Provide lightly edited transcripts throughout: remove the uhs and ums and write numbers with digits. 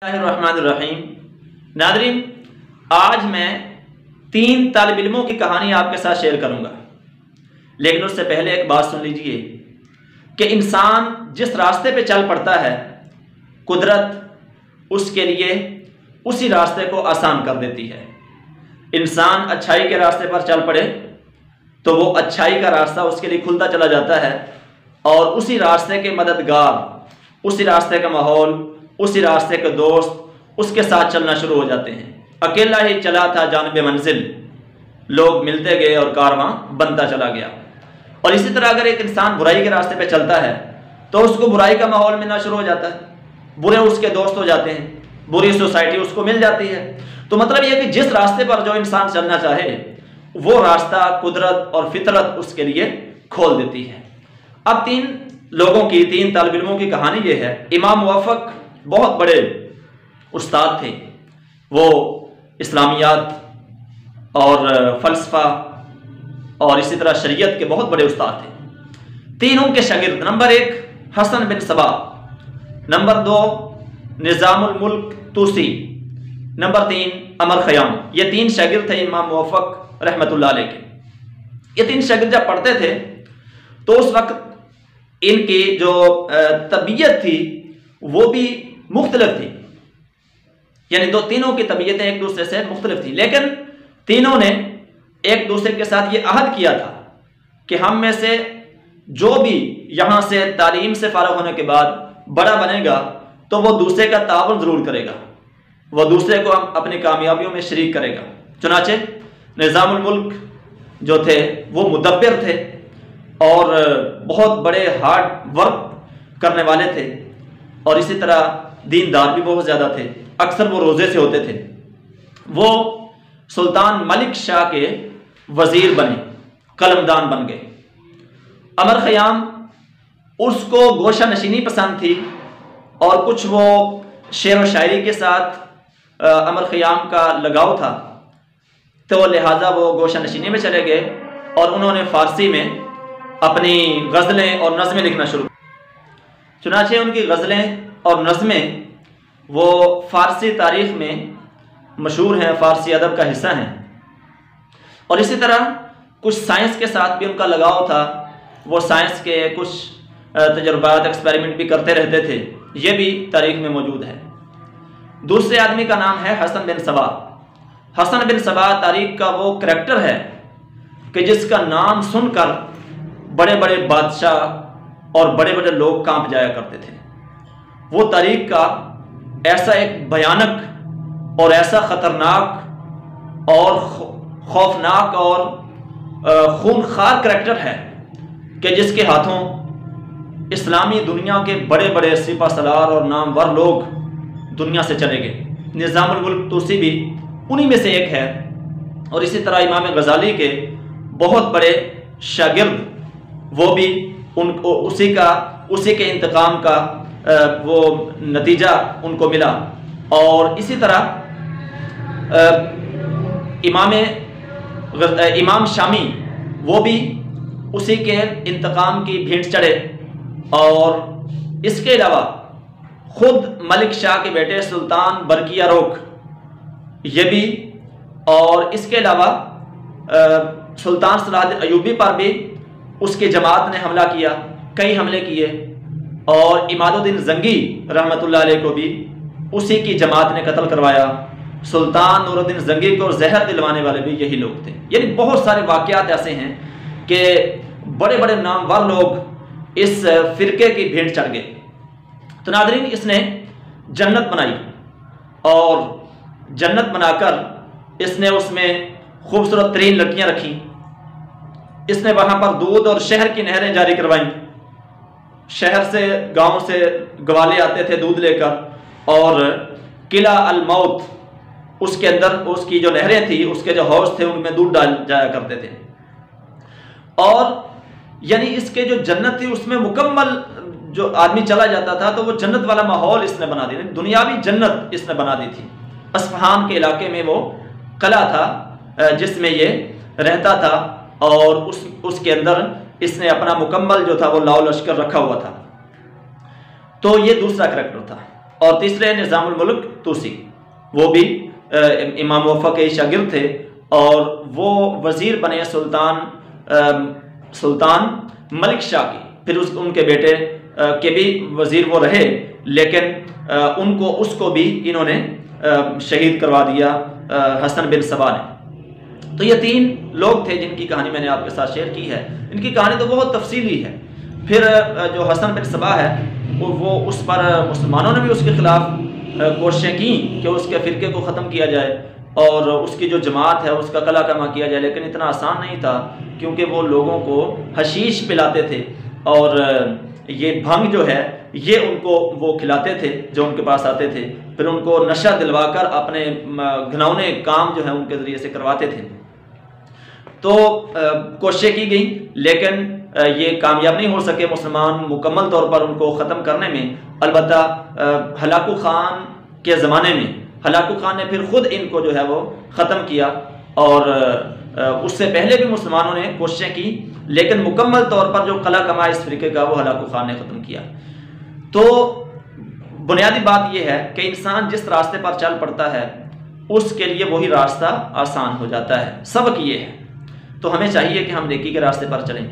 الرحمن الرحیم۔ ناظرین، آج میں 3 طالب علموں کی کہانی آپ کے ساتھ شیئر کروں گا، لیکن اس سے پہلے ایک بات سن لیجئے کہ انسان جس راستے پہ چل پڑتا ہے، قدرت اس کے لیے اسی راستے کو آسان کر دیتی ہے۔ انسان اچھائی کے راستے پر چل پڑے تو وہ اچھائی کا راستہ اس کے لیے کھلتا چلا جاتا ہے، اور اسی راستے کے مددگار، اسی راستے کا ماحول، اسی راستے کے دوست اس کے ساتھ چلنا شروع ہو جاتے ہیں۔ اکیلا ہی چلا تھا جانب منزل، لوگ ملتے گئے اور کارواں بنتا چلا گیا۔ اور اسی طرح اگر ایک انسان برائی کے راستے پہ چلتا ہے تو اس کو برائی کا ماحول ملنا شروع ہو جاتا ہے، برے اس کے دوست ہو جاتے ہیں، بری سوسائٹی اس کو مل جاتی ہے۔ تو مطلب یہ کہ جس راستے پر جو انسان چلنا چاہے وہ راستہ قدرت اور فطرت اس کے لیے کھول دیتی ہے۔ اب 3 طالب علموں کی کہانی یہ ہے۔ امام موفق بہت بڑے استاد تھے، وہ اسلامیات اور فلسفہ اور اسی طرح شریعت کے بہت بڑے استاد تھے۔ 3 ان کے شاگرد، نمبر 1 حسن بن صبا، نمبر 2 نظام الملک توسی، نمبر 3 عمر خیام۔ یہ 3 شاگرد تھے امام موفق رحمۃ اللہ علیہ کے۔ یہ 3 شاگرد جب پڑھتے تھے تو اس وقت ان کی جو طبیعت تھی وہ بھی مختلف تھی، یعنی تینوں کی طبیعتیں ایک دوسرے سے مختلف تھی، لیکن تینوں نے ایک دوسرے کے ساتھ یہ عہد کیا تھا کہ ہم میں سے جو بھی یہاں سے تعلیم سے فارغ ہونے کے بعد بڑا بنے گا تو وہ دوسرے کا تعاون ضرور کرے گا، وہ دوسرے کو اپنی کامیابیوں میں شریک کرے گا۔ چنانچہ نظام الملک جو تھے وہ مدبر تھے اور بہت بڑے ہارڈ ورک کرنے والے تھے، اور اسی طرح دیندار بھی بہت زیادہ تھے، اکثر وہ روزے سے ہوتے تھے۔ وہ سلطان ملک شاہ کے وزیر بنے، قلمدان بن گئے۔ عمر خیام، اس کو گوشہ نشینی پسند تھی اور کچھ وہ شعر و شاعری کے ساتھ عمر خیام کا لگاؤ تھا، تو لہٰذا وہ گوشہ نشینی میں چلے گئے اور انہوں نے فارسی میں اپنی غزلیں اور نظمیں لکھنا شروع کیا۔ چنانچہ ان کی غزلیں اور نظمیں وہ فارسی تاریخ میں مشہور ہیں، فارسی ادب کا حصہ ہیں۔ اور اسی طرح کچھ سائنس کے ساتھ بھی ان کا لگاؤ تھا، وہ سائنس کے کچھ تجربات، ایکسپیریمنٹ بھی کرتے رہتے تھے، یہ بھی تاریخ میں موجود ہے۔ دوسرے آدمی کا نام ہے حسن بن صبا۔ حسن بن صبا تاریخ کا وہ کریکٹر ہے کہ جس کا نام سن کر بڑے بڑے بادشاہ اور بڑے بڑے لوگ کانپ جایا کرتے تھے۔ وہ تاریخ کا ایسا ایک بھیانک اور ایسا خطرناک اور خوفناک اور خونخوار کریکٹر ہے کہ جس کے ہاتھوں اسلامی دنیا کے بڑے بڑے سپہ سالار اور نامور لوگ دنیا سے چلے گئے۔ نظام الملک توسی بھی انہی میں سے ایک ہے، اور اسی طرح امام غزالی کے بہت بڑے شاگرد، وہ بھی اسی کے انتقام کا وہ نتیجہ ان کو ملا۔ اور اسی طرح امام شامی، وہ بھی اسی کے انتقام کی بھینٹ چڑھے۔ اور اس کے علاوہ خود ملک شاہ کے بیٹے سلطان برقیہ روک، یہ بھی، اور اس کے علاوہ سلطان صلاح الدین ایوبی پر بھی اس کی جماعت نے حملہ کیا، کئی حملے کیے، اور عماد الدین زنگی رحمۃ اللہ علیہ کو بھی اسی کی جماعت نے قتل کروایا۔ سلطان نور الدین زنگی کو زہر دلوانے والے بھی یہی لوگ تھے۔ یعنی بہت سارے واقعات ایسے ہیں کہ بڑے بڑے نامور لوگ اس فرقے کی بھینٹ چڑھ گئے۔ تو ناظرین، اس نے جنت بنائی، اور جنت بنا کر اس نے اس میں خوبصورت ترین لڑکیاں رکھیں۔ اس نے وہاں پر دودھ اور شہر کی نہریں جاری کروائیں۔ شہر سے، گاؤں سے گوالے آتے تھے دودھ لے کر، اور قلعہ الموت، اس کے اندر اس کی جو نہریں تھیں، اس کے جو حوض تھے، ان میں دودھ ڈال جایا کرتے تھے۔ اور یعنی اس کے جو جنت تھی اس میں مکمل جو آدمی چلا جاتا تھا تو وہ جنت والا ماحول اس نے بنا دیا، دنیاوی جنت اس نے بنا دی تھی۔ اصفہان کے علاقے میں وہ قلعہ تھا جس میں یہ رہتا تھا، اور اس کے اندر اس نے اپنا مکمل جو تھا وہ لاؤ لشکر رکھا ہوا تھا۔ تو یہ دوسرا کریکٹر تھا۔ اور تیسرے نظام الملک توسی، وہ بھی امام موفق کے شاگرد تھے، اور وہ وزیر بنے سلطان ملک شاہ کی، پھر ان کے بیٹے کے بھی وزیر وہ رہے، لیکن اس کو بھی انہوں نے شہید کروا دیا حسن بن صبا نے۔ تو یہ 3 لوگ تھے جن کی کہانی میں نے آپ کے ساتھ شیئر کی ہے۔ ان کی کہانی تو بہت تفصیلی ہے۔ پھر جو حسن بن صبا ہے وہ اس پر مسلمانوں نے بھی اس کے خلاف کوششیں کی کہ اس کے فرقے کو ختم کیا جائے اور اس کی جو جماعت ہے اس کا قلع کما کیا جائے، لیکن اتنا آسان نہیں تھا، کیونکہ وہ لوگوں کو حشیش پلاتے تھے اور یہ بھنگ جو ہے یہ ان کو وہ کھلاتے تھے جو ان کے پاس آتے تھے، پھر ان کو نشہ دلوا کر اپنے گھناؤنے کام جو ہے ان کے ذریعے سے کرواتے تھے۔ تو کوششیں کی گئیں لیکن یہ کامیاب نہیں ہو سکے مسلمان مکمل طور پر ان کو ختم کرنے میں۔ البتہ ہلاکو خان کے زمانے میں ہلاکو خان نے پھر خود ان کو جو ہے وہ ختم کیا، اور اس سے پہلے بھی مسلمانوں نے کوششیں کی، لیکن مکمل طور پر جو قلع کما اس فرقے کا وہ ہلاکو خان نے ختم کیا۔ تو بنیادی بات یہ ہے کہ انسان جس راستے پر چل پڑتا ہے اس کے لیے وہی راستہ آسان ہو جاتا ہے۔ سبق یہ ہے، تو ہمیں چاہیے کہ ہم نیکی کے راستے پر چلیں،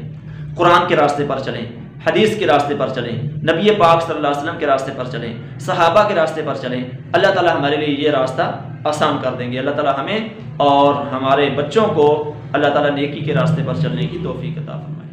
قرآن کے راستے پر چلیں، حدیث کے راستے پر چلیں، نبی پاک صلی اللہ علیہ وسلم کے راستے پر چلیں، صحابہ کے راستے پر چلیں۔ اللہ تعالی ہمارے لیے یہ راستہ آسان کر دیں گے۔ اللہ تعالی ہمیں اور ہمارے بچوں کو اللہ تعالی نیکی کے راستے پر چلنے کی توفیق عطا فرمائے۔